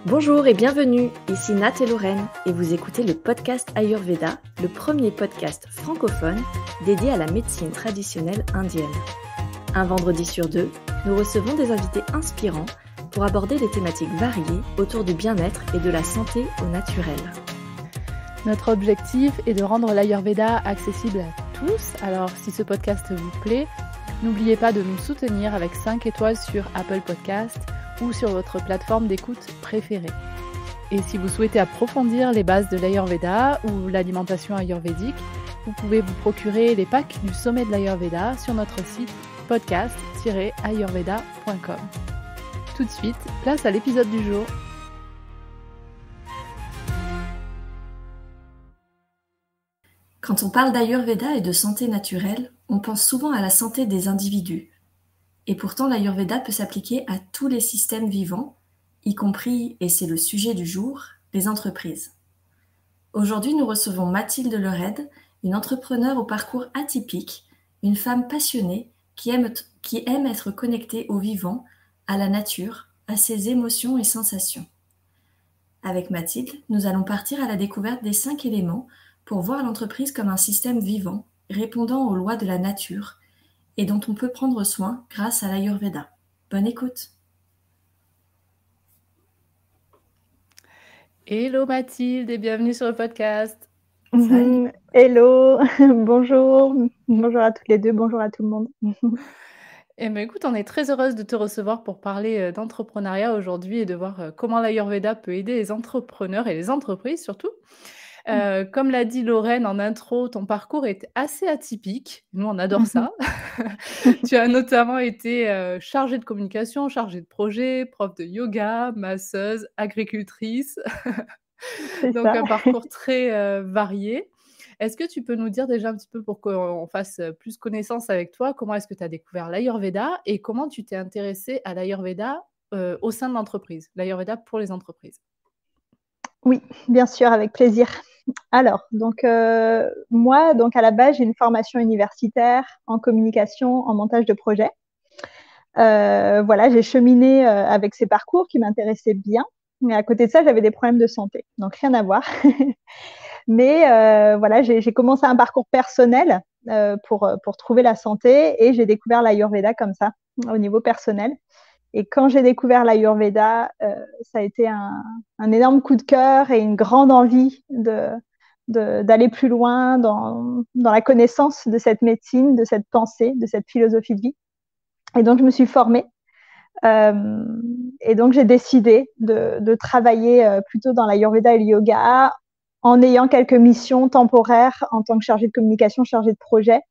Bonjour et bienvenue, ici Nat et Lorraine et vous écoutez le podcast Ayurveda, le premier podcast francophone dédié à la médecine traditionnelle indienne. Un vendredi sur deux, nous recevons des invités inspirants pour aborder des thématiques variées autour du bien-être et de la santé au naturel. Notre objectif est de rendre l'Ayurveda accessible à tous, alors si ce podcast vous plaît, n'oubliez pas de nous soutenir avec 5 étoiles sur Apple Podcast ou sur votre plateforme d'écoute préférée. Et si vous souhaitez approfondir les bases de l'Ayurveda ou l'alimentation ayurvédique, vous pouvez vous procurer les packs du sommet de l'Ayurveda sur notre site podcast-ayurveda.com. Tout de suite, place à l'épisode du jour. Quand on parle d'Ayurveda et de santé naturelle, on pense souvent à la santé des individus. Et pourtant, l'Ayurveda peut s'appliquer à tous les systèmes vivants, y compris, et c'est le sujet du jour, les entreprises. Aujourd'hui, nous recevons Mathilde Lered, une entrepreneure au parcours atypique, une femme passionnée qui aime être connectée au vivant, à la nature, à ses émotions et sensations. Avec Mathilde, nous allons partir à la découverte des 5 éléments pour voir l'entreprise comme un système vivant, répondant aux lois de la nature, et dont on peut prendre soin grâce à l'Ayurveda. Bonne écoute. Hello Mathilde et bienvenue sur le podcast. Salut. Hello, bonjour à toutes les deux, bonjour à tout le monde. Eh bien, écoute, on est très heureuse de te recevoir pour parler d'entrepreneuriat aujourd'hui et de voir comment l'Ayurveda peut aider les entrepreneurs et les entreprises surtout. Comme l'a dit Lorraine en intro, ton parcours est assez atypique. Nous, on adore ça. Tu as notamment été chargée de communication, chargée de projet, prof de yoga, masseuse, agricultrice. Donc, un parcours très varié. Est-ce que tu peux nous dire déjà un petit peu pour qu'on fasse plus connaissance avec toi, comment est-ce que tu as découvert l'Ayurveda et comment tu t'es intéressée à l'Ayurveda au sein de l'entreprise, l'Ayurveda pour les entreprises? Oui, bien sûr, avec plaisir. Alors, moi, à la base, j'ai une formation universitaire en communication, en montage de projet. J'ai cheminé avec ces parcours qui m'intéressaient bien. Mais à côté de ça, j'avais des problèmes de santé, donc rien à voir. Mais j'ai commencé un parcours personnel pour trouver la santé et j'ai découvert l'Ayurveda comme ça, au niveau personnel. Et quand j'ai découvert l'Ayurveda, ça a été un énorme coup de cœur et une grande envie d'aller plus loin dans la connaissance de cette médecine, de cette pensée, de cette philosophie de vie. Et donc, je me suis formée. Et donc, j'ai décidé de travailler plutôt dans l'Ayurveda et le yoga en ayant quelques missions temporaires en tant que chargée de communication, chargée de projet.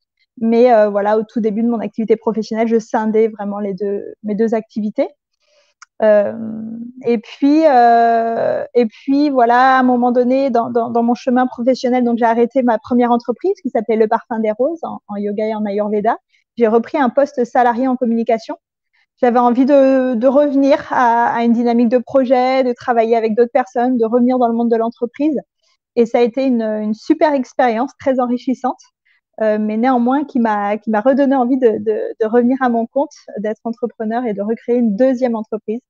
Mais au tout début de mon activité professionnelle, je scindais vraiment mes deux activités. Et puis, à un moment donné, dans mon chemin professionnel, donc j'ai arrêté ma première entreprise qui s'appelait Le Parfum des Roses en yoga et en Ayurveda. J'ai repris un poste salarié en communication. J'avais envie de revenir à une dynamique de projet, de travailler avec d'autres personnes, de revenir dans le monde de l'entreprise. Et ça a été une super expérience, très enrichissante, mais néanmoins qui m'a redonné envie de revenir à mon compte, d'être entrepreneur et de recréer une deuxième entreprise,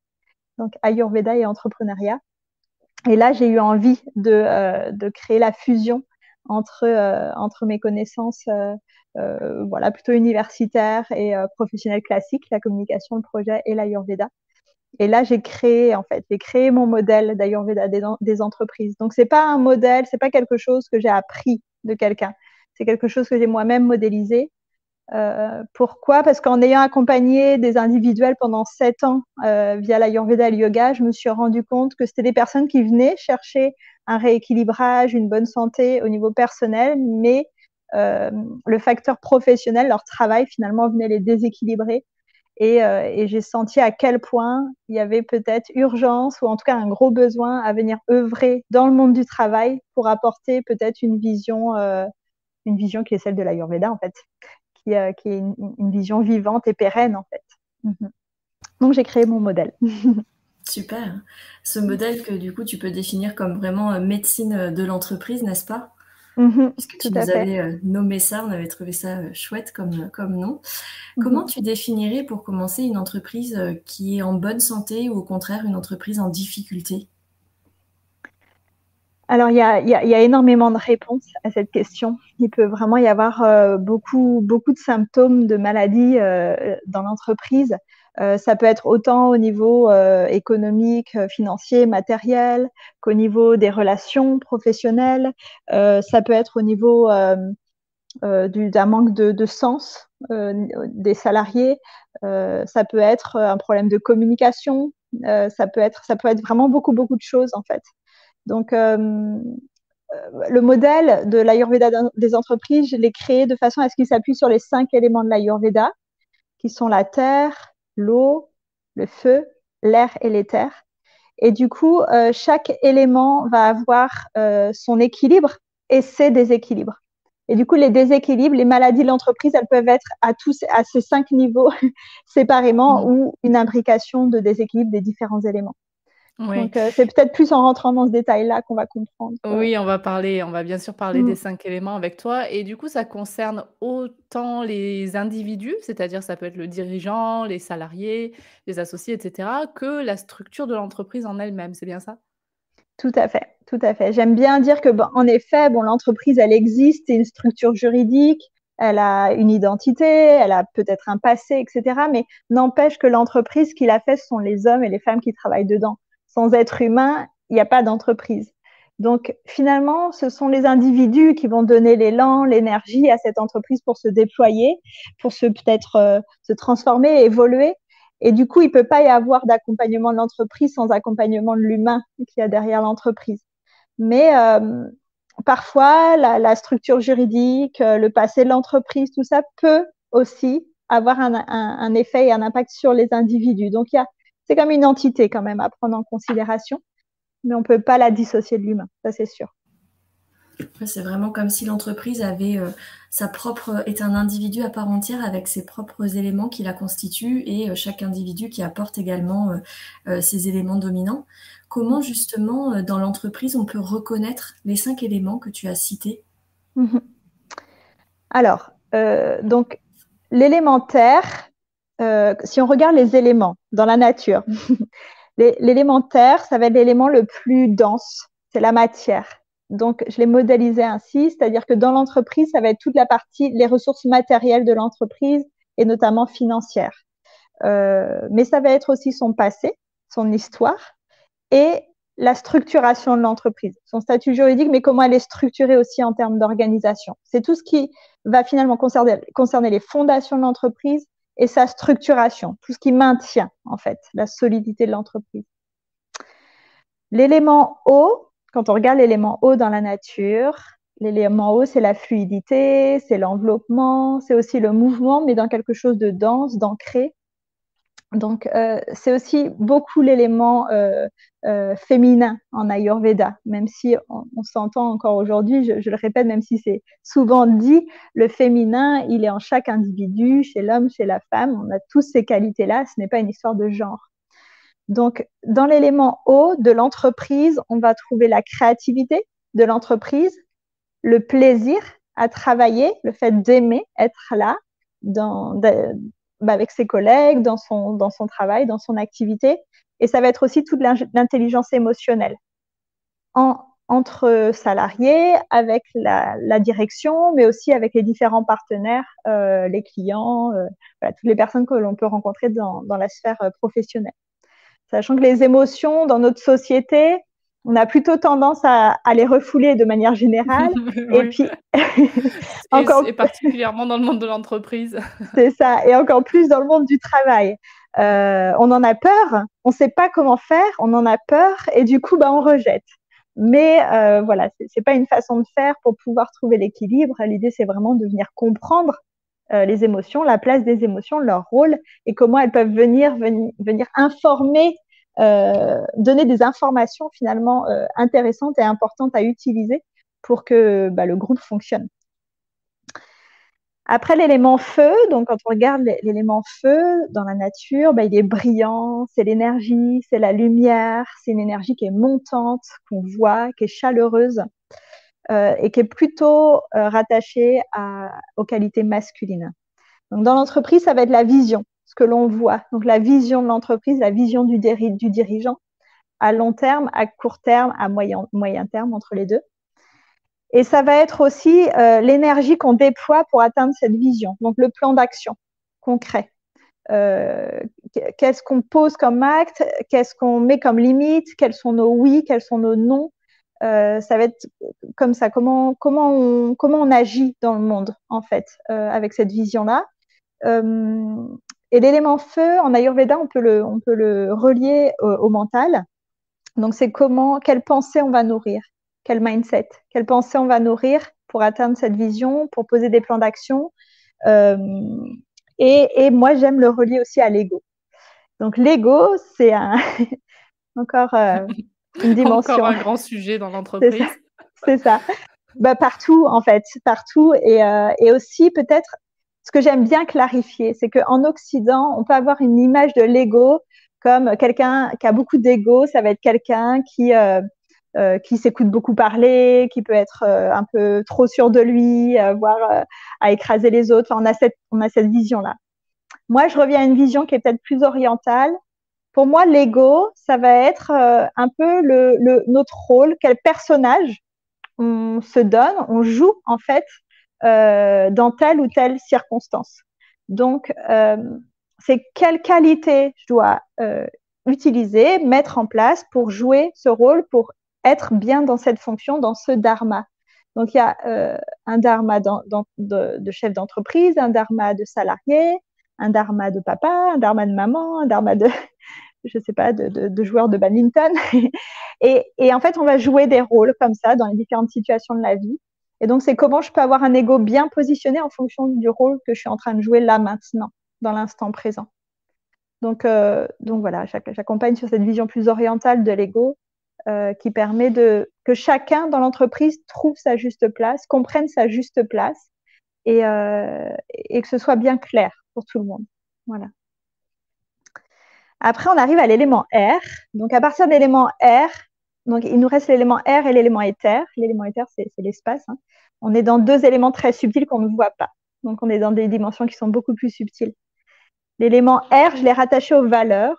donc Ayurveda et entrepreneuriat. Et là, j'ai eu envie de créer la fusion entre mes connaissances plutôt universitaires et professionnelles classiques, la communication, le projet et l'Ayurveda. Et là, j'ai créé mon modèle d'Ayurveda des entreprises. Donc, c'est pas un modèle, c'est pas quelque chose que j'ai appris de quelqu'un. C'est quelque chose que j'ai moi-même modélisé. Pourquoi ? Parce qu'en ayant accompagné des individuels pendant 7 ans via l'Ayurveda et le yoga, je me suis rendu compte que c'était des personnes qui venaient chercher un rééquilibrage, une bonne santé au niveau personnel, mais le facteur professionnel, leur travail finalement venait les déséquilibrer. Et j'ai senti à quel point il y avait peut-être urgence ou en tout cas un gros besoin à venir œuvrer dans le monde du travail pour apporter peut-être une vision qui est celle de l'Ayurveda en fait, qui est une vision vivante et pérenne en fait. Donc j'ai créé mon modèle. Super. Ce modèle que du coup tu peux définir comme vraiment médecine de l'entreprise, n'est-ce pas ? Puisque tu nous avais nommé ça, on avait trouvé ça chouette comme nom. Comment tu définirais pour commencer une entreprise qui est en bonne santé ou au contraire une entreprise en difficulté ? Alors, il y a énormément de réponses à cette question. Il peut vraiment y avoir beaucoup de symptômes de maladie dans l'entreprise. Ça peut être autant au niveau économique, financier, matériel, qu'au niveau des relations professionnelles. Ça peut être au niveau d'un manque de sens des salariés. Ça peut être un problème de communication. Ça peut être vraiment beaucoup de choses en fait. Donc, le modèle de l'Ayurveda des entreprises, je l'ai créé de façon à ce qu'il s'appuie sur les 5 éléments de l'Ayurveda, qui sont la terre, l'eau, le feu, l'air et l'éther. Et du coup, chaque élément va avoir son équilibre et ses déséquilibres. Et du coup, les déséquilibres, les maladies de l'entreprise, elles peuvent être à ces 5 niveaux séparément ou une imbrication de déséquilibre des différents éléments. Oui. Donc, c'est peut-être plus en rentrant dans ce détail-là qu'on va comprendre. Oui, on va bien sûr parler des 5 éléments avec toi et du coup, ça concerne autant les individus, c'est-à-dire ça peut être le dirigeant, les salariés, les associés et cetera, que la structure de l'entreprise en elle-même, c'est bien ça? Tout à fait, tout à fait. J'aime bien dire que, en effet, l'entreprise, elle existe, c'est une structure juridique, elle a une identité, elle a peut-être un passé, etc. Mais n'empêche que l'entreprise, ce qui l'a fait, ce sont les hommes et les femmes qui travaillent dedans. Sans être humain, il n'y a pas d'entreprise. Donc, finalement, ce sont les individus qui vont donner l'élan, l'énergie à cette entreprise pour se déployer, pour peut-être se transformer, évoluer. Et du coup, il ne peut pas y avoir d'accompagnement de l'entreprise sans accompagnement de l'humain qu'il y a derrière l'entreprise. Mais parfois, la structure juridique, le passé de l'entreprise, tout ça peut aussi avoir un effet et un impact sur les individus. Donc, c'est comme une entité quand même à prendre en considération, mais on ne peut pas la dissocier de l'humain, ça c'est sûr. C'est vraiment comme si l'entreprise avait est un individu à part entière avec ses propres éléments qui la constituent et chaque individu qui apporte également ses éléments dominants. Comment justement dans l'entreprise on peut reconnaître les 5 éléments que tu as cités? Alors, donc l'élémentaire, si on regarde les éléments dans la nature, l'élémentaire, ça va être l'élément le plus dense, c'est la matière. Donc, je l'ai modélisé ainsi, c'est-à-dire que dans l'entreprise, ça va être toute la partie, les ressources matérielles de l'entreprise et notamment financières. Mais ça va être aussi son passé, son histoire et la structuration de l'entreprise, son statut juridique, mais comment elle est structurée aussi en termes d'organisation. C'est tout ce qui va finalement concerner les fondations de l'entreprise et sa structuration, tout ce qui maintient en fait la solidité de l'entreprise. L'élément eau, quand on regarde l'élément eau dans la nature, l'élément eau, c'est la fluidité, c'est l'enveloppement, c'est aussi le mouvement, mais dans quelque chose de dense, d'ancré. Donc, c'est aussi beaucoup l'élément féminin en Ayurveda, même si on s'entend encore aujourd'hui, je le répète, même si c'est souvent dit, le féminin, il est en chaque individu, chez l'homme, chez la femme, on a tous ces qualités-là, ce n'est pas une histoire de genre. Donc, dans l'élément eau de l'entreprise, on va trouver la créativité de l'entreprise, le plaisir à travailler, le fait d'aimer être là, avec ses collègues, dans son travail, dans son activité. Et ça va être aussi toute l'intelligence émotionnelle entre salariés, avec la direction, mais aussi avec les différents partenaires, les clients, toutes les personnes que l'on peut rencontrer dans la sphère professionnelle. Sachant que les émotions dans notre société, on a plutôt tendance à les refouler de manière générale. Et puis, et particulièrement dans le monde de l'entreprise. C'est ça, et encore plus dans le monde du travail. On en a peur, on ne sait pas comment faire, on en a peur, et du coup, on rejette. Mais voilà, c'est pas une façon de faire pour pouvoir trouver l'équilibre. L'idée, c'est vraiment de venir comprendre les émotions, la place des émotions, leur rôle, et comment elles peuvent venir informer, donner des informations finalement intéressantes et importantes à utiliser pour que le groupe fonctionne. Après l'élément feu, donc quand on regarde l'élément feu dans la nature, il est brillant, c'est l'énergie, c'est la lumière, c'est une énergie qui est montante, qu'on voit, qui est chaleureuse et qui est plutôt rattachée aux qualités masculines. Donc dans l'entreprise, ça va être la vision, ce que l'on voit. Donc la vision de l'entreprise, la vision du dirigeant, à long terme, à court terme, à moyen terme, entre les deux. Et ça va être aussi l'énergie qu'on déploie pour atteindre cette vision, donc le plan d'action concret. Qu'est-ce qu'on pose comme acte, qu'est-ce qu'on met comme limite, quels sont nos oui, quels sont nos non. Ça va être comme ça, comment on agit dans le monde, en fait, avec cette vision-là. Et l'élément feu, en Ayurveda, on peut le relier au mental. Donc, c'est quelle pensée on va nourrir, quel mindset, quelle pensée on va nourrir pour atteindre cette vision, pour poser des plans d'action. Et moi, j'aime le relier aussi à l'ego. Donc, l'ego, c'est encore une dimension. Encore un grand sujet dans l'entreprise. C'est ça. Partout, en fait, partout. Et aussi, peut-être, ce que j'aime bien clarifier, c'est qu'en Occident, on peut avoir une image de l'ego comme quelqu'un qui a beaucoup d'ego. Ça va être quelqu'un qui s'écoute beaucoup parler, qui peut être un peu trop sûr de lui, voire à écraser les autres. Enfin, on a cette vision-là. Moi, je reviens à une vision qui est peut-être plus orientale. Pour moi, l'ego, ça va être un peu notre rôle, quel personnage on se donne, on joue en fait dans telle ou telle circonstance. Donc, c'est quelle qualité je dois utiliser, mettre en place pour jouer ce rôle, pour être bien dans cette fonction, dans ce dharma. Donc, il y a un dharma de chef d'entreprise, un dharma de salarié, un dharma de papa, un dharma de maman, un dharma de, je sais pas, de joueur de badminton. Et en fait, on va jouer des rôles comme ça dans les différentes situations de la vie. Et donc, c'est comment je peux avoir un ego bien positionné en fonction du rôle que je suis en train de jouer là maintenant, dans l'instant présent. Donc voilà, j'accompagne sur cette vision plus orientale de l'ego qui permet que chacun dans l'entreprise trouve sa juste place, comprenne sa juste place et que ce soit bien clair pour tout le monde. Voilà. Après, on arrive à l'élément R. Donc, à partir de l'élément R, donc il nous reste l'élément R et l'élément éther. L'élément éther, c'est l'espace. Hein. On est dans deux éléments très subtils qu'on ne voit pas. Donc, on est dans des dimensions qui sont beaucoup plus subtiles. L'élément R, je l'ai rattaché aux valeurs.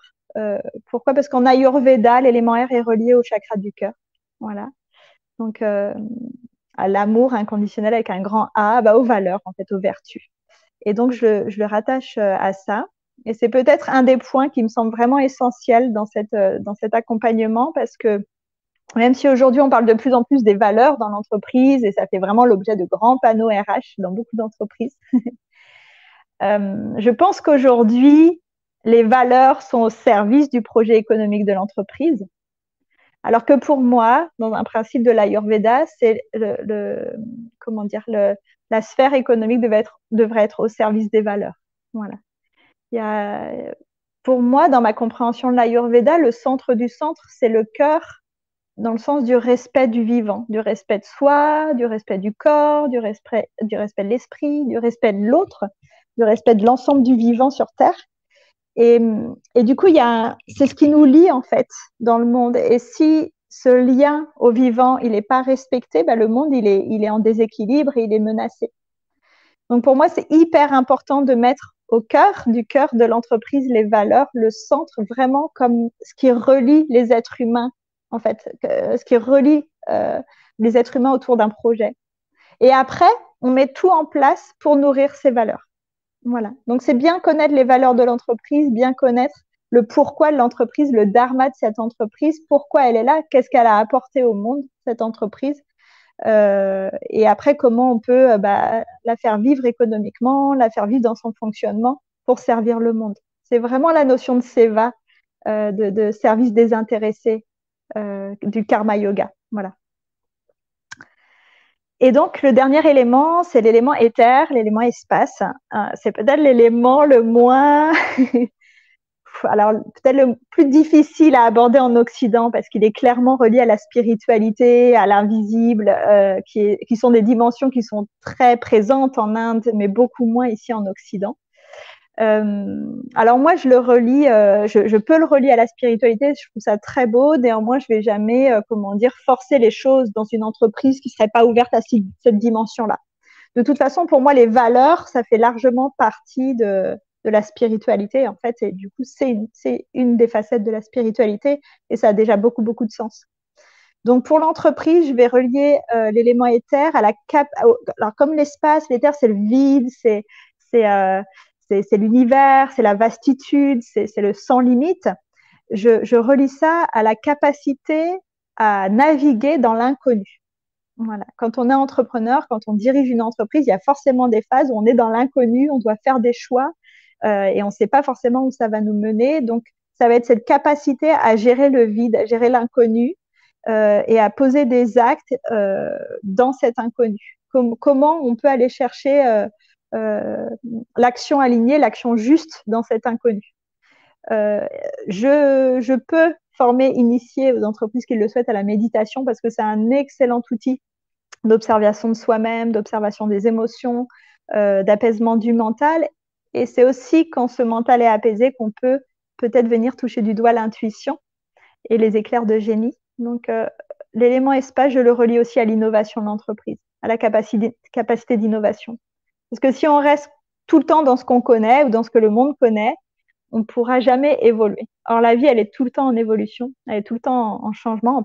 Pourquoi? Parce qu'en Ayurveda, l'élément R est relié au chakra du cœur. Voilà. Donc, à l'amour inconditionnel avec un grand A, aux valeurs, en fait, aux vertus. Et donc, je le rattache à ça. Et c'est peut-être un des points qui me semble vraiment essentiel dans cet accompagnement parce que même si aujourd'hui on parle de plus en plus des valeurs dans l'entreprise et ça fait vraiment l'objet de grands panneaux RH dans beaucoup d'entreprises, je pense qu'aujourd'hui, les valeurs sont au service du projet économique de l'entreprise. Alors que pour moi, dans un principe de l'Ayurveda, c'est la sphère économique devrait être au service des valeurs. Voilà. Pour moi, dans ma compréhension de l'Ayurveda, le centre du centre, c'est le cœur dans le sens du respect du vivant, du respect de soi, du respect du corps, du respect de l'esprit, du respect de l'autre, du respect de l'ensemble du vivant sur Terre. Et du coup, c'est ce qui nous lie en fait dans le monde. Et si ce lien au vivant, il n'est pas respecté, le monde, il est en déséquilibre et il est menacé. Donc pour moi, c'est hyper important de mettre au cœur de l'entreprise les valeurs, le centre vraiment comme ce qui relie les êtres humains, en fait, ce qui relie les êtres humains autour d'un projet. Et après, on met tout en place pour nourrir ces valeurs. Voilà. Donc c'est bien connaître les valeurs de l'entreprise, bien connaître le pourquoi de l'entreprise, le dharma de cette entreprise, pourquoi elle est là, qu'est-ce qu'elle a apporté au monde, cette entreprise. Et après, comment on peut la faire vivre économiquement, la faire vivre dans son fonctionnement pour servir le monde. C'est vraiment la notion de seva, de service désintéressé, du karma yoga. Voilà. Et donc, le dernier élément, c'est l'élément éther, l'élément espace. C'est peut-être l'élément le moins... Alors, peut-être le plus difficile à aborder en Occident parce qu'il est clairement relié à la spiritualité, à l'invisible, qui sont des dimensions qui sont très présentes en Inde, mais beaucoup moins ici en Occident. Alors moi, je le relie, je peux le relier à la spiritualité, je trouve ça très beau. Néanmoins, je vais jamais, forcer les choses dans une entreprise qui serait pas ouverte à cette dimension-là. De toute façon, pour moi, les valeurs, ça fait largement partie de de la spiritualité, en fait, et du coup, c'est une des facettes de la spiritualité, et ça a déjà beaucoup, beaucoup de sens. Donc, pour l'entreprise, je vais relier l'élément éther à alors, comme l'espace, l'éther, c'est le vide, c'est l'univers, c'est la vastitude, c'est le sans limite. Je relie ça à la capacité à naviguer dans l'inconnu. Voilà. Quand on est entrepreneur, quand on dirige une entreprise, il y a forcément des phases où on est dans l'inconnu, on doit faire des choix et on ne sait pas forcément où ça va nous mener. Donc, ça va être cette capacité à gérer le vide, à gérer l'inconnu et à poser des actes dans cet inconnu. Comment on peut aller chercher l'action alignée, l'action juste dans cet inconnu. Je peux former, initier aux entreprises qui le souhaitent à la méditation parce que c'est un excellent outil d'observation de soi-même, d'observation des émotions, d'apaisement du mental. Et c'est aussi quand ce mental est apaisé qu'on peut peut-être venir toucher du doigt l'intuition et les éclairs de génie. Donc, l'élément espace, je le relie aussi à l'innovation de l'entreprise, à la capacité d'innovation. Parce que si on reste tout le temps dans ce qu'on connaît ou dans ce que le monde connaît, on ne pourra jamais évoluer. Or, la vie, elle est tout le temps en évolution, elle est tout le temps en changement,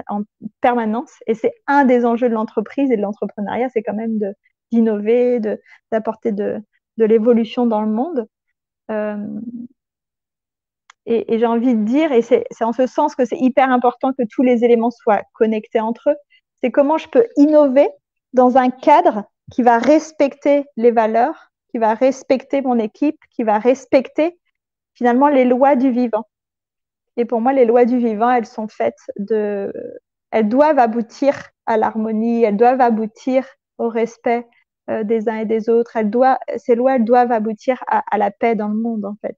en permanence. Et c'est un des enjeux de l'entreprise et de l'entrepreneuriat, c'est quand même d'innover, d'apporter de l'évolution dans le monde. Et j'ai envie de dire, et c'est en ce sens que c'est hyper important que tous les éléments soient connectés entre eux, c'est comment je peux innover dans un cadre qui va respecter les valeurs, qui va respecter mon équipe, qui va respecter finalement les lois du vivant. Et pour moi, les lois du vivant, elles sont faites elles doivent aboutir à l'harmonie, elles doivent aboutir au respect des uns et des autres. Ces lois, elles doivent aboutir à la paix dans le monde, en fait.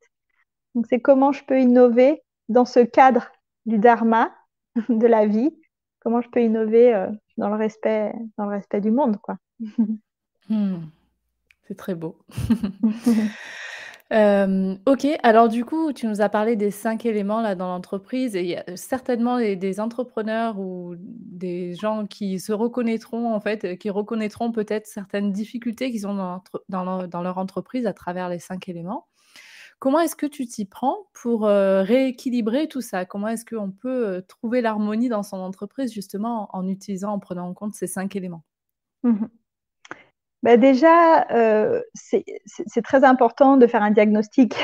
Donc, c'est comment je peux innover dans ce cadre du dharma, de la vie, comment je peux innover dans le respect du monde, quoi. C'est très beau. OK, alors du coup, tu nous as parlé des 5 éléments là dans l'entreprise et il y a certainement des entrepreneurs ou des gens qui se reconnaîtront en fait, qui reconnaîtront peut-être certaines difficultés qu'ils ont dans leur entreprise à travers les 5 éléments. Comment est-ce que tu t'y prends pour, rééquilibrer tout ça? Comment est-ce qu'on peut, trouver l'harmonie dans son entreprise justement en prenant en compte ces 5 éléments? Bah déjà, c'est très important de faire un diagnostic,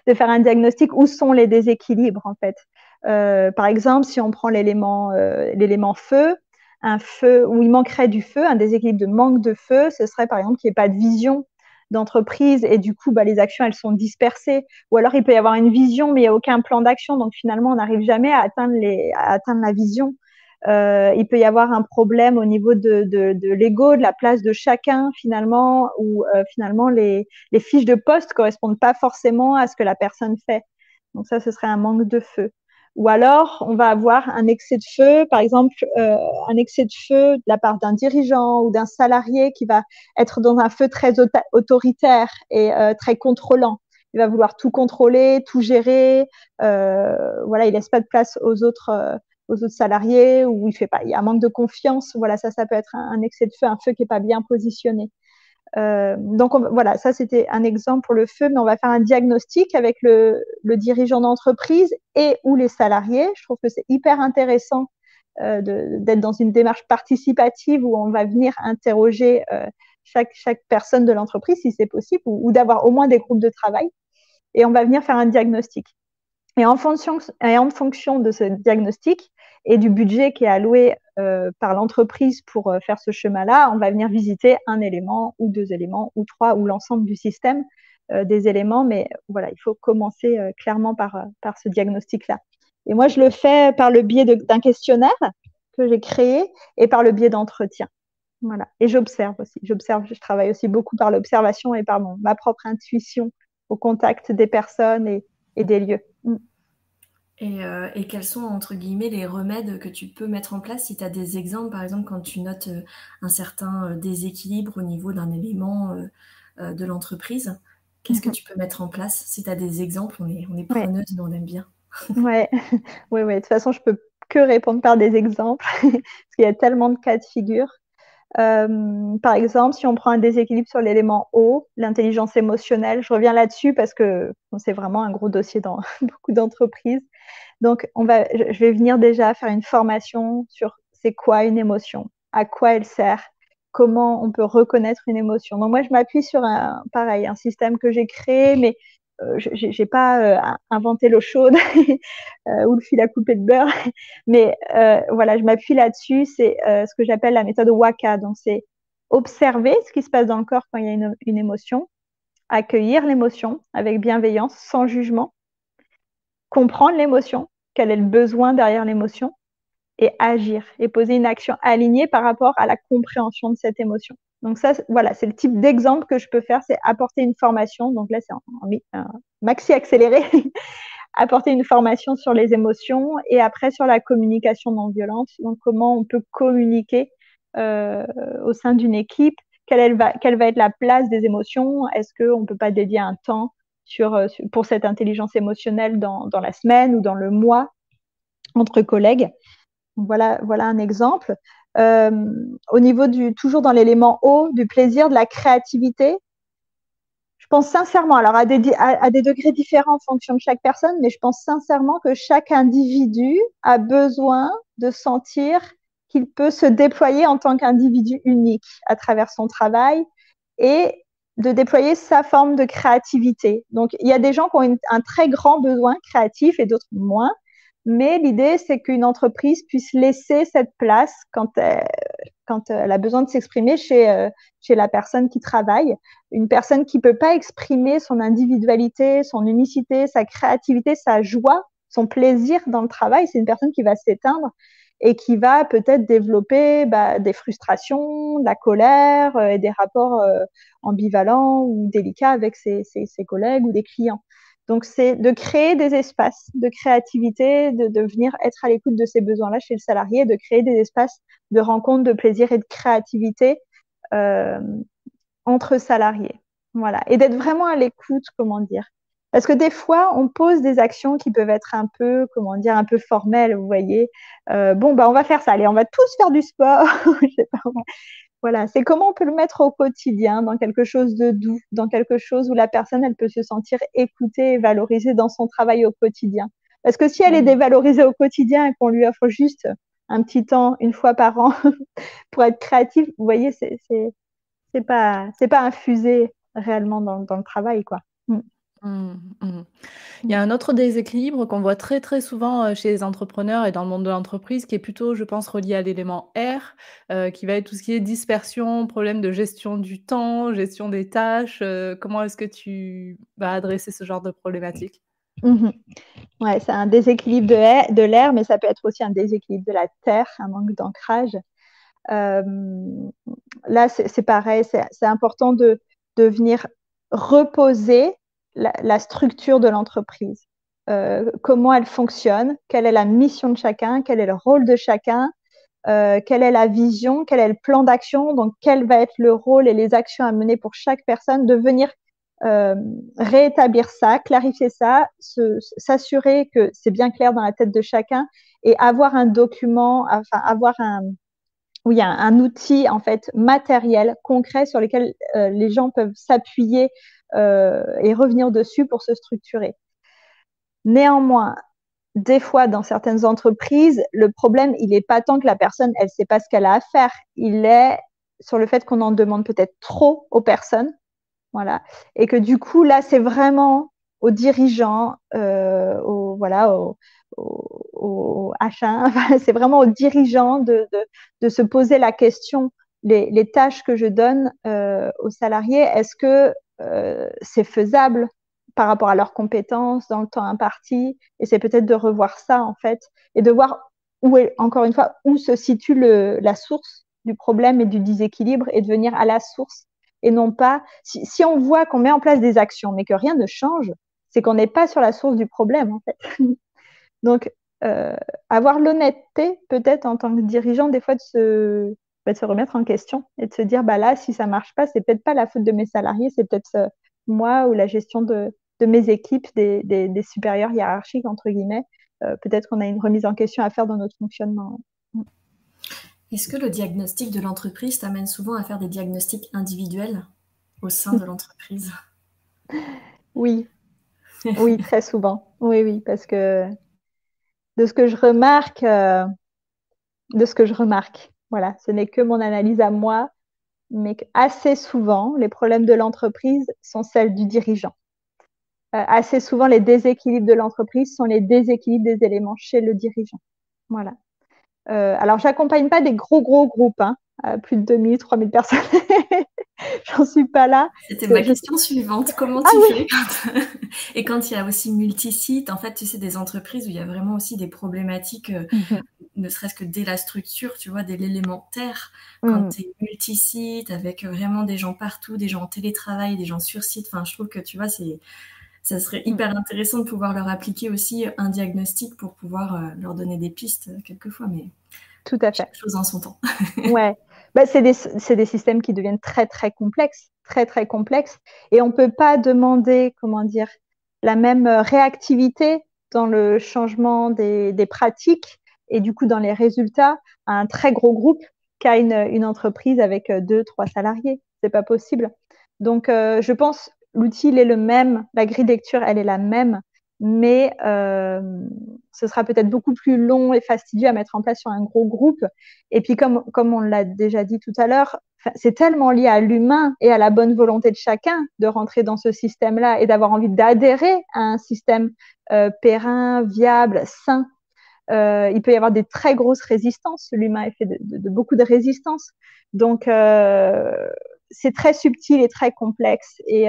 de faire un diagnostic où sont les déséquilibres en fait. Par exemple, si on prend l'élément feu, un feu où il manquerait du feu, un déséquilibre de manque de feu, ce serait par exemple qu'il n'y ait pas de vision d'entreprise et du coup, les actions elles sont dispersées. Ou alors il peut y avoir une vision mais il n'y a aucun plan d'action, donc finalement on n'arrive jamais à atteindre la vision. Il peut y avoir un problème au niveau de l'ego, de la place de chacun finalement, où finalement les fiches de poste correspondent pas forcément à ce que la personne fait. Donc ça, ce serait un manque de feu. Ou alors, on va avoir un excès de feu, par exemple, un excès de feu de la part d'un dirigeant ou d'un salarié qui va être dans un feu très autoritaire et très contrôlant. Il va vouloir tout contrôler, tout gérer. Voilà, il laisse pas de place aux autres salariés, ou il y a un manque de confiance. Voilà, ça peut être un excès de feu, un feu qui est pas bien positionné. Donc voilà, ça c'était un exemple pour le feu, mais on va faire un diagnostic avec le dirigeant d'entreprise et ou les salariés. Je trouve que c'est hyper intéressant d'être dans une démarche participative où on va venir interroger chaque personne de l'entreprise si c'est possible, ou d'avoir au moins des groupes de travail, et on va venir faire un diagnostic. Et en fonction de ce diagnostic et du budget qui est alloué par l'entreprise pour faire ce chemin-là, on va venir visiter un élément ou 2 éléments ou 3 ou l'ensemble du système des éléments. Mais voilà, il faut commencer clairement par ce diagnostic-là. Et moi, je le fais par le biais d'un questionnaire que j'ai créé et par le biais d'entretiens. Voilà. Et j'observe aussi. Je travaille aussi beaucoup par l'observation et par ma propre intuition au contact des personnes et des lieux. Et quels sont, entre guillemets, les remèdes que tu peux mettre en place si tu as des exemples, par exemple, quand tu notes un certain déséquilibre au niveau d'un élément de l'entreprise, qu'est-ce que tu peux mettre en place? Si tu as des exemples, on est preneuses, nous on aime bien. Ouais. Oui. De toute façon, je peux que répondre par des exemples parce qu'il y a tellement de cas de figure. Par exemple, si on prend un déséquilibre sur l'élément O, l'intelligence émotionnelle, je reviens là-dessus parce que c'est vraiment un gros dossier dans beaucoup d'entreprises. Donc, je vais venir déjà faire une formation sur c'est quoi une émotion, à quoi elle sert, comment on peut reconnaître une émotion. Donc, moi, je m'appuie sur un système que j'ai créé, mais j'ai pas inventé l'eau chaude ou le fil à couper de beurre, mais voilà, je m'appuie là-dessus. C'est ce que j'appelle la méthode WAKA. Donc, c'est observer ce qui se passe dans le corps quand il y a une émotion, accueillir l'émotion avec bienveillance, sans jugement, comprendre l'émotion, quel est le besoin derrière l'émotion, et agir et poser une action alignée par rapport à la compréhension de cette émotion. Donc ça, voilà, c'est le type d'exemple que je peux faire, c'est apporter une formation. Donc là, c'est un maxi accéléré. Apporter une formation sur les émotions et après sur la communication non violente. Donc comment on peut communiquer au sein d'une équipe, quelle va être la place des émotions, est-ce qu'on ne peut pas dédier un temps pour cette intelligence émotionnelle dans la semaine ou dans le mois entre collègues. Voilà un exemple. Au niveau toujours dans l'élément O, du plaisir, de la créativité, je pense sincèrement, alors à des degrés différents en fonction de chaque personne, mais je pense sincèrement que chaque individu a besoin de sentir qu'il peut se déployer en tant qu'individu unique à travers son travail et de déployer sa forme de créativité. Donc, il y a des gens qui ont un très grand besoin créatif et d'autres moins. Mais l'idée, c'est qu'une entreprise puisse laisser cette place quand elle a besoin de s'exprimer chez la personne qui travaille. Une personne qui ne peut pas exprimer son individualité, son unicité, sa créativité, sa joie, son plaisir dans le travail, c'est une personne qui va s'éteindre et qui va peut-être développer des frustrations, de la colère et des rapports ambivalents ou délicats avec ses collègues ou des clients. Donc, c'est de créer des espaces de créativité, de venir être à l'écoute de ces besoins-là chez le salarié, de créer des espaces de rencontre, de plaisir et de créativité entre salariés. Voilà. Et d'être vraiment à l'écoute, comment dire. Parce que des fois, on pose des actions qui peuvent être un peu, comment dire, un peu formelles, vous voyez. On va faire ça. Allez, on va tous faire du sport. Je sais pas. Voilà, c'est comment on peut le mettre au quotidien, dans quelque chose de doux, dans quelque chose où la personne, elle peut se sentir écoutée et valorisée dans son travail au quotidien. Parce que si elle est dévalorisée au quotidien et qu'on lui offre juste un petit temps, une fois par an, pour être créative, vous voyez, c'est pas infusé réellement dans le travail, quoi. Il y a un autre déséquilibre qu'on voit très, très souvent, chez les entrepreneurs et dans le monde de l'entreprise qui est plutôt, je pense, relié à l'élément R, qui va être tout ce qui est dispersion, problème de gestion du temps, gestion des tâches. Comment est-ce que tu vas adresser ce genre de problématique? Ouais, c'est un déséquilibre de l'air, mais ça peut être aussi un déséquilibre de la terre, un manque d'ancrage. Là, c'est pareil, c'est important de venir reposer la structure de l'entreprise. Comment elle fonctionne, quelle est la mission de chacun, quel est le rôle de chacun, quelle est la vision, quel est le plan d'action, donc quel va être le rôle et les actions à mener pour chaque personne, de venir réétablir ça, clarifier ça, s'assurer que c'est bien clair dans la tête de chacun et avoir un document, enfin avoir où il y a un outil en fait matériel, concret sur lequel les gens peuvent s'appuyer et revenir dessus pour se structurer. Néanmoins, des fois, dans certaines entreprises, le problème, il n'est pas tant que la personne, elle ne sait pas ce qu'elle a à faire. Il est sur le fait qu'on en demande peut-être trop aux personnes. Voilà. Et que du coup, là, c'est vraiment aux dirigeants, au H1, c'est vraiment aux dirigeants de se poser la question, les tâches que je donne aux salariés, est-ce que c'est faisable par rapport à leurs compétences dans le temps imparti? Et c'est peut-être de revoir ça, en fait, et de voir encore une fois, où se situe la source du problème et du déséquilibre et de venir à la source. Et non pas, si on voit qu'on met en place des actions, mais que rien ne change, c'est qu'on n'est pas sur la source du problème, en fait. Donc, avoir l'honnêteté, peut-être en tant que dirigeant, des fois de se remettre en question et de se dire, là, si ça marche pas, c'est peut-être pas la faute de mes salariés, c'est peut-être moi ou la gestion de mes équipes, des supérieurs hiérarchiques, entre guillemets. Peut-être qu'on a une remise en question à faire dans notre fonctionnement. Est-ce que le diagnostic de l'entreprise t'amène souvent à faire des diagnostics individuels au sein de l'entreprise? Oui, oui, très souvent. Oui, oui, parce que de ce que je remarque, voilà, ce n'est que mon analyse à moi, mais assez souvent, les problèmes de l'entreprise sont celles du dirigeant. Assez souvent, les déséquilibres de l'entreprise sont les déséquilibres des éléments chez le dirigeant. Voilà. Alors, j'accompagne pas des gros groupes, hein, plus de 2000, 3000 personnes. J'en suis pas là. C'était ma question suivante. Comment tu fais et quand il y a aussi multi-sites, en fait, tu sais, des entreprises où il y a vraiment aussi des problématiques, ne serait-ce que dès la structure, tu vois, dès l'élémentaire, quand tu es multi-site avec vraiment des gens partout, des gens en télétravail, des gens sur site. Enfin, je trouve que, tu vois, ça serait hyper intéressant de pouvoir leur appliquer aussi un diagnostic pour pouvoir leur donner des pistes quelquefois, mais tout à fait. Chaque chose en son temps. Ouais, bah, c'est des systèmes qui deviennent très très complexes, et on peut pas demander, comment dire, la même réactivité dans le changement des pratiques et du coup dans les résultats à un très gros groupe qu'à une entreprise avec 2-3 salariés. C'est pas possible. Donc, je pense l'outil il est le même, la grille de lecture elle est la même, mais ce sera peut-être beaucoup plus long et fastidieux à mettre en place sur un gros groupe. Et puis, comme on l'a déjà dit tout à l'heure, c'est tellement lié à l'humain et à la bonne volonté de chacun de rentrer dans ce système-là et d'avoir envie d'adhérer à un système périn, viable, sain. Il peut y avoir des très grosses résistances. L'humain est fait de beaucoup de résistances. Donc, c'est très subtil et très complexe. Et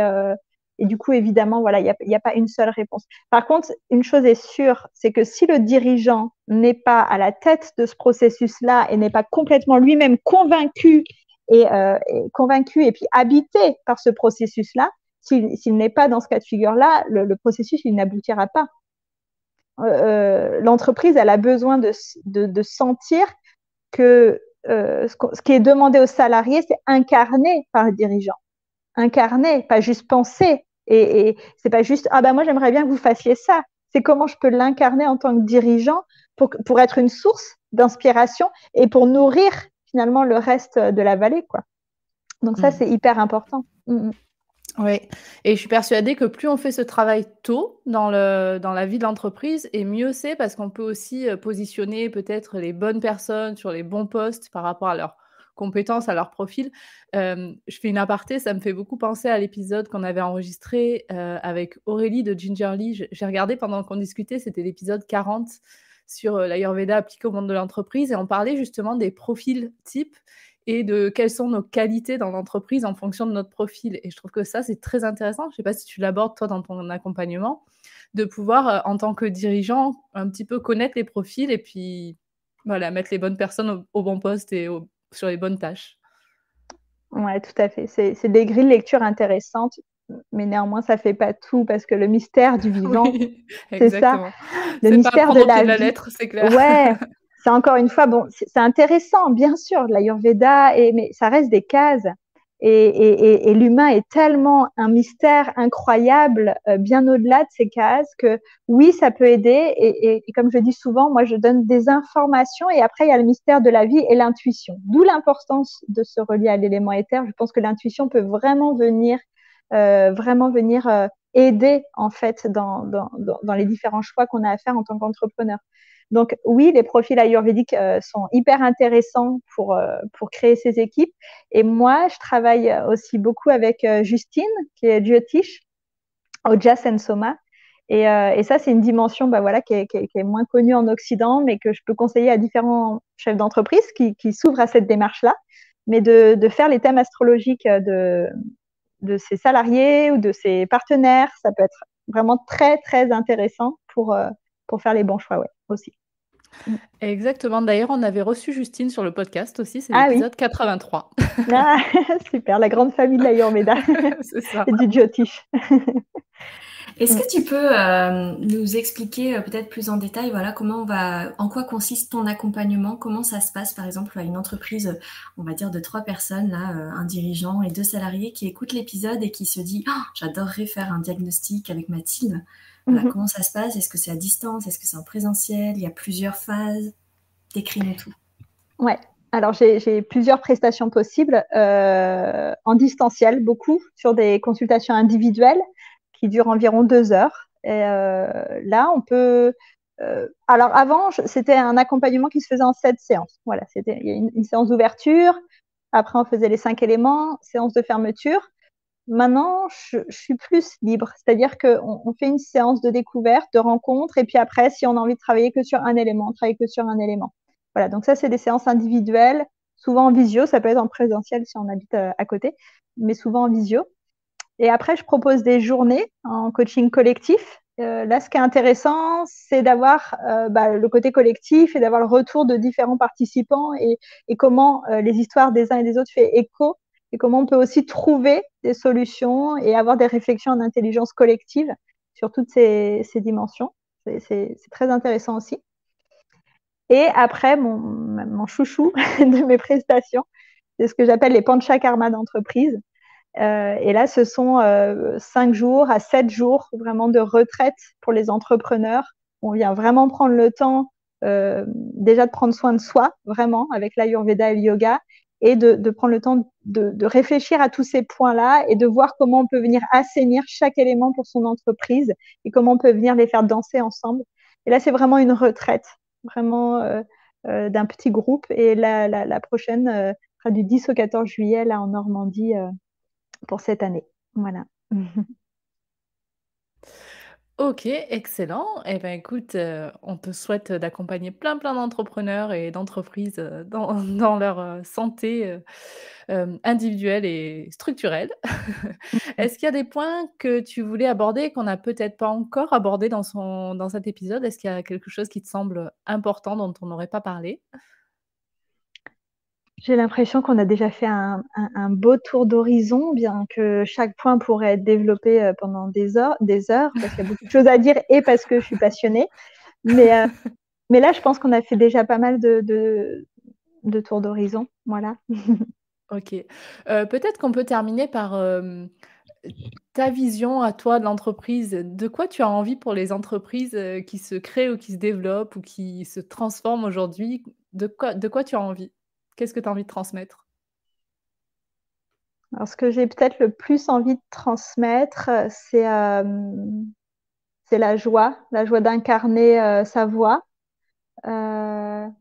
du coup, évidemment, voilà, il n'y a pas une seule réponse. Par contre, une chose est sûre, c'est que si le dirigeant n'est pas à la tête de ce processus-là et n'est pas complètement lui-même convaincu et puis habité par ce processus-là, s'il n'est pas dans ce cas de figure-là, le processus, il n'aboutira pas. L'entreprise, elle a besoin de sentir que ce qui est demandé aux salariés, c'est incarné par le dirigeant. Incarné, pas juste penser. Et c'est pas juste, ah ben moi j'aimerais bien que vous fassiez ça. C'est comment je peux l'incarner en tant que dirigeant pour être une source d'inspiration et pour nourrir finalement le reste de la vallée, quoi. Donc ça, c'est hyper important. Oui, et je suis persuadée que plus on fait ce travail tôt dans la vie de l'entreprise et mieux c'est parce qu'on peut aussi, positionner peut-être les bonnes personnes sur les bons postes par rapport à leurs compétences, à leur profil. Je fais une aparté, ça me fait beaucoup penser à l'épisode qu'on avait enregistré, avec Aurélie de Gingerly. J'ai regardé pendant qu'on discutait, c'était l'épisode 40 sur, l'Ayurveda appliqué au monde de l'entreprise et on parlait justement des profils types et de quelles sont nos qualités dans l'entreprise en fonction de notre profil. Et je trouve que ça, c'est très intéressant. Je ne sais pas si tu l'abordes, toi, dans ton accompagnement, de pouvoir, en tant que dirigeant, un petit peu connaître les profils et puis voilà, mettre les bonnes personnes au bon poste et sur les bonnes tâches. Ouais, tout à fait. C'est des grilles de lecture intéressantes, mais néanmoins, ça ne fait pas tout parce que le mystère du vivant, oui, c'est ça. Le mystère de la vie. Lettre, c'est clair. Ouais, c'est encore une fois, bon, c'est intéressant, bien sûr, l'Ayurveda, mais ça reste des cases. Et l'humain est tellement un mystère incroyable, bien au-delà de ces cases, que oui, ça peut aider. Et comme je dis souvent, moi, je donne des informations et après, il y a le mystère de la vie et l'intuition. D'où l'importance de se relier à l'élément éther. Je pense que l'intuition peut vraiment venir aider, en fait, dans les différents choix qu'on a à faire en tant qu'entrepreneur. Donc oui, les profils ayurvédiques sont hyper intéressants pour créer ces équipes. Et moi, je travaille aussi beaucoup avec Justine, qui est Jyotish, Ojas and Soma. Et ça, c'est une dimension voilà, qui est moins connue en Occident, mais que je peux conseiller à différents chefs d'entreprise qui s'ouvrent à cette démarche-là, mais de faire les thèmes astrologiques de ses salariés ou de ses partenaires. Ça peut être vraiment très, très intéressant pour faire les bons choix, ouais, aussi. Exactement. D'ailleurs, on avait reçu Justine sur le podcast aussi, c'est l'épisode 83. Ah, super, la grande famille de l'Ayurveda. C'est ça. Et du Jyotish. Est-ce que tu peux nous expliquer peut-être plus en détail, voilà, en quoi consiste ton accompagnement, comment ça se passe par exemple à une entreprise, on va dire de 3 personnes, là, un dirigeant et 2 salariés qui écoutent l'épisode et qui se dit j'adorerais faire un diagnostic avec Mathilde. Voilà, comment ça se passe? Est-ce que c'est à distance? Est-ce que c'est en présentiel? Il y a plusieurs phases? Décris-nous tout. Ouais. Alors, j'ai plusieurs prestations possibles en distanciel, beaucoup, sur des consultations individuelles qui durent environ 2 heures. Et là, on peut... alors, avant, c'était un accompagnement qui se faisait en 7 séances. Voilà, il y a une séance d'ouverture, après on faisait les 5 éléments, séance de fermeture. Maintenant, je suis plus libre, c'est-à-dire qu'on fait une séance de découverte, de rencontre, et puis après, si on a envie de travailler que sur un élément, on travaille que sur un élément. Voilà, donc ça, c'est des séances individuelles, souvent en visio, ça peut être en présentiel si on habite à côté, mais souvent en visio. Et après, je propose des journées en coaching collectif. Là, ce qui est intéressant, c'est d'avoir le côté collectif et d'avoir le retour de différents participants et comment les histoires des uns et des autres fait écho et comment on peut aussi trouver des solutions et avoir des réflexions en intelligence collective sur toutes ces dimensions. C'est très intéressant aussi. Et après, mon chouchou de mes prestations, c'est ce que j'appelle les panchakarma d'entreprise. Et là, ce sont 5 jours à 7 jours vraiment de retraite pour les entrepreneurs. On vient vraiment prendre le temps déjà de prendre soin de soi, vraiment, avec l'Ayurveda et le yoga, et de prendre le temps de réfléchir à tous ces points-là et de voir comment on peut venir assainir chaque élément pour son entreprise et comment on peut venir les faire danser ensemble. Et là, c'est vraiment une retraite, vraiment d'un petit groupe. Et la prochaine sera du 10 au 14 juillet, là, en Normandie, pour cette année. Voilà. Ok, excellent. Eh ben, écoute, on te souhaite d'accompagner plein d'entrepreneurs et d'entreprises, dans dans leur, santé, individuelle et structurelle. Est-ce qu'il y a des points que tu voulais aborder qu'on n'a peut-être pas encore abordé dans cet épisode? Est-ce qu'il y a quelque chose qui te semble important dont on n'aurait pas parlé? J'ai l'impression qu'on a déjà fait un beau tour d'horizon, bien que chaque point pourrait être développé pendant des heures, parce qu'il y a beaucoup de choses à dire et parce que je suis passionnée. Mais là, je pense qu'on a fait déjà pas mal de tours d'horizon. Voilà. OK. Peut-être qu'on peut terminer par, ta vision à toi de l'entreprise. De quoi tu as envie pour les entreprises, qui se créent ou qui se développent ou qui se transforment aujourd'hui? De quoi tu as envie? Qu'est-ce que tu as envie de transmettre? Alors, ce que j'ai peut-être le plus envie de transmettre, c'est la joie d'incarner sa voix. La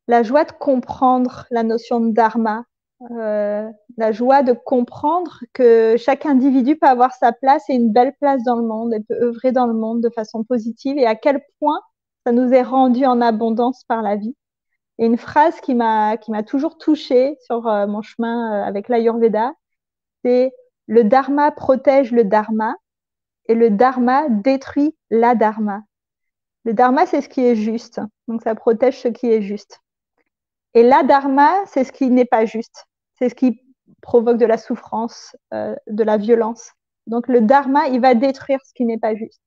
joie de comprendre la notion de dharma, la joie de comprendre que chaque individu peut avoir sa place et une belle place dans le monde et peut œuvrer dans le monde de façon positive et à quel point ça nous est rendu en abondance par la vie. Et une phrase qui m'a toujours touchée sur mon chemin avec l'Ayurveda, c'est le dharma protège le dharma et le dharma détruit la dharma. Le dharma, c'est ce qui est juste, donc ça protège ce qui est juste. Et l'adharma, c'est ce qui n'est pas juste. C'est ce qui provoque de la souffrance, de la violence. Donc le dharma, il va détruire ce qui n'est pas juste.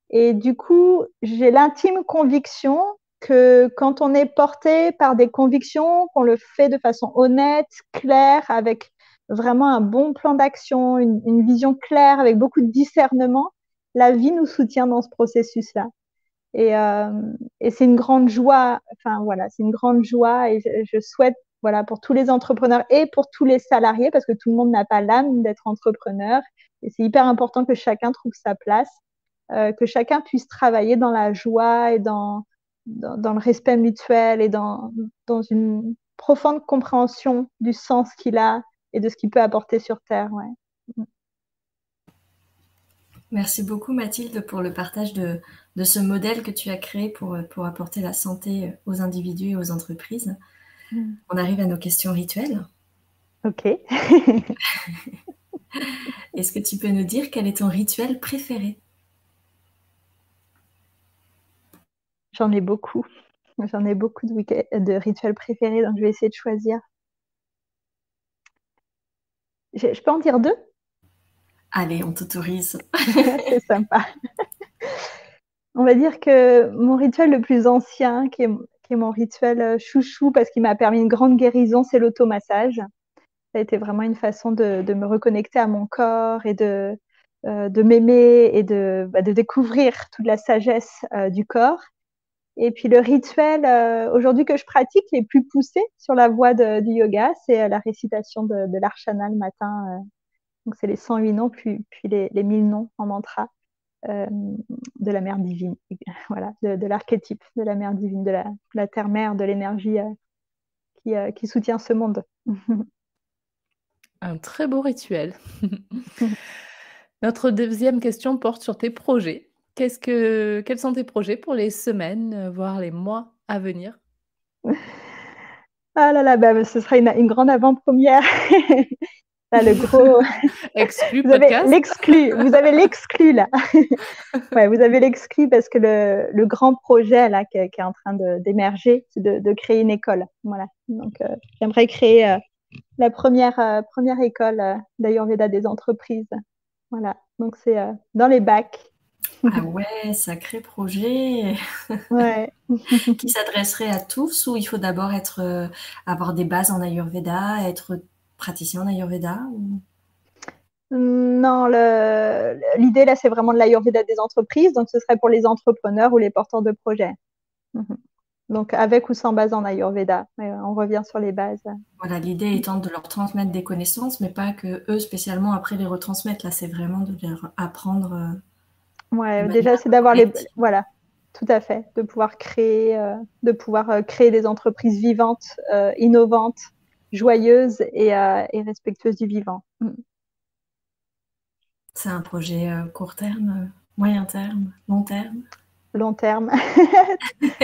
Et du coup, j'ai l'intime conviction que quand on est porté par des convictions, qu'on le fait de façon honnête, claire, avec vraiment un bon plan d'action, une vision claire, avec beaucoup de discernement, la vie nous soutient dans ce processus-là. Et c'est une grande joie, enfin voilà, c'est une grande joie et je souhaite, voilà, pour tous les entrepreneurs et pour tous les salariés, parce que tout le monde n'a pas l'âme d'être entrepreneur. Et c'est hyper important que chacun trouve sa place, que chacun puisse travailler dans la joie et dans le respect mutuel et dans une profonde compréhension du sens qu'il a et de ce qu'il peut apporter sur Terre. Ouais. Merci beaucoup Mathilde pour le partage de ce modèle que tu as créé pour apporter la santé aux individus et aux entreprises. On arrive à nos questions rituelles. Ok. Est-ce que tu peux nous dire quel est ton rituel préféré? J'en ai beaucoup. J'en ai beaucoup de rituels préférés, donc je vais essayer de choisir. Je peux en dire 2? Allez, on t'autorise. C'est sympa. On va dire que mon rituel le plus ancien, qui est mon rituel chouchou, parce qu'il m'a permis une grande guérison, c'est l'automassage. Ça a été vraiment une façon de me reconnecter à mon corps et de m'aimer et de découvrir toute la sagesse du corps. Et puis le rituel aujourd'hui que je pratique, les plus poussés sur la voie du yoga, c'est la récitation de l'Arshana le matin. Donc c'est les 108 noms, puis les 1000 noms en mantra de la mère divine, voilà, de l'archétype de la mère divine, de la terre-mère, de l'énergie qui soutient ce monde. Un très beau rituel. Notre deuxième question porte sur tes projets. Quels sont tes projets pour les semaines, voire les mois à venir? Ah là là, bah, ce sera une grande avant-première. Là, le gros. Exclu Vous avez podcast. l'exclu. Vous avez l'exclu là. Ouais, vous avez l'exclu parce que le grand projet là qui est en train d'émerger, c'est de créer une école. Voilà. Donc, j'aimerais créer la première école d'Ayurveda des entreprises. Voilà. Donc, c'est dans les bacs. Ah ouais, sacré projet. Ouais. Qui s'adresserait à tous, ou il faut d'abord avoir des bases en Ayurveda, être praticien en Ayurveda ou... Non, l'idée là, c'est vraiment de l'Ayurveda des entreprises. Donc, ce serait pour les entrepreneurs ou les porteurs de projets. Donc, avec ou sans base en Ayurveda. On revient sur les bases. Voilà, l'idée étant de leur transmettre des connaissances, mais pas que eux spécialement après les retransmettent. Là, c'est vraiment de leur apprendre. Ouais, déjà, c'est d'avoir voilà, tout à fait, de pouvoir créer des entreprises vivantes, innovantes, joyeuses et respectueuses du vivant. C'est un projet court terme, moyen terme, long terme? Long terme.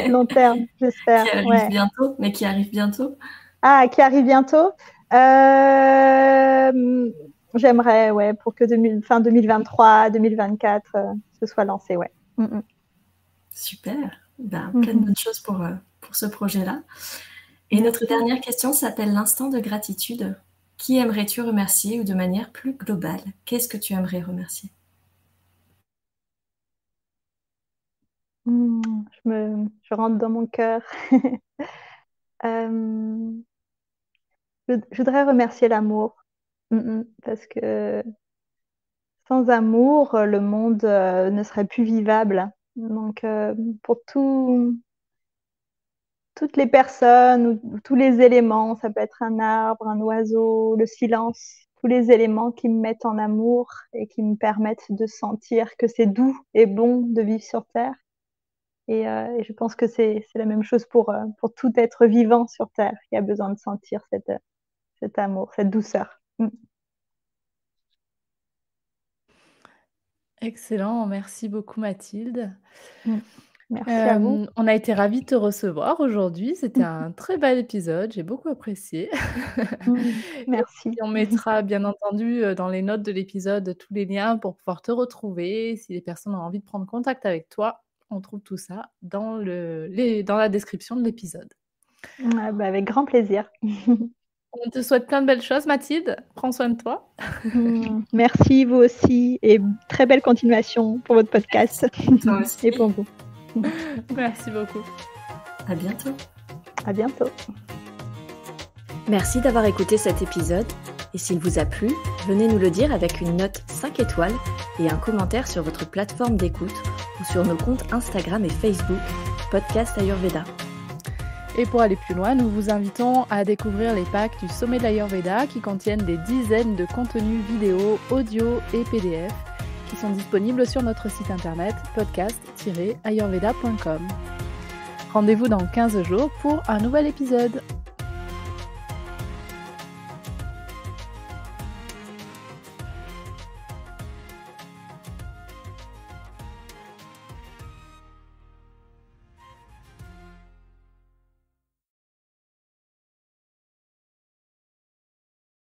Long terme, j'espère. Qui arrive bientôt, mais qui arrive bientôt. Ah, qui arrive bientôt. J'aimerais, ouais, pour que fin 2023, 2024, ce soit lancé, ouais. Super. Ben, plein de bonnes choses pour ce projet-là. Et notre dernière question s'appelle l'instant de gratitude. Qui aimerais-tu remercier, ou de manière plus globale, qu'est-ce que tu aimerais remercier? Je rentre dans mon cœur. Je voudrais remercier l'amour, parce que sans amour, le monde ne serait plus vivable. Donc, pour toutes les personnes ou tous les éléments, ça peut être un arbre, un oiseau, le silence, tous les éléments qui me mettent en amour et qui me permettent de sentir que c'est doux et bon de vivre sur Terre. Et je pense que c'est la même chose pour tout être vivant sur Terre qui a besoin de sentir cet amour, cette douceur. Excellent, merci beaucoup Mathilde. Merci à vous. On a été ravis de te recevoir aujourd'hui. C'était un très bel épisode, j'ai beaucoup apprécié. Merci. Et on mettra bien entendu dans les notes de l'épisode tous les liens pour pouvoir te retrouver. Si les personnes ont envie de prendre contact avec toi, on trouve tout ça dans la description de l'épisode. Avec grand plaisir. On te souhaite plein de belles choses, Mathilde. Prends soin de toi. Merci, vous aussi. Et très belle continuation pour votre podcast. Toi aussi. Et pour vous. Merci beaucoup. À bientôt. À bientôt. Merci d'avoir écouté cet épisode. Et s'il vous a plu, venez nous le dire avec une note 5 étoiles et un commentaire sur votre plateforme d'écoute ou sur nos comptes Instagram et Facebook, Podcast Ayurveda. Et pour aller plus loin, nous vous invitons à découvrir les packs du Sommet de l'Ayurveda qui contiennent des dizaines de contenus vidéo, audio et PDF qui sont disponibles sur notre site internet podcast-ayurveda.com. Rendez-vous dans 15 jours pour un nouvel épisode.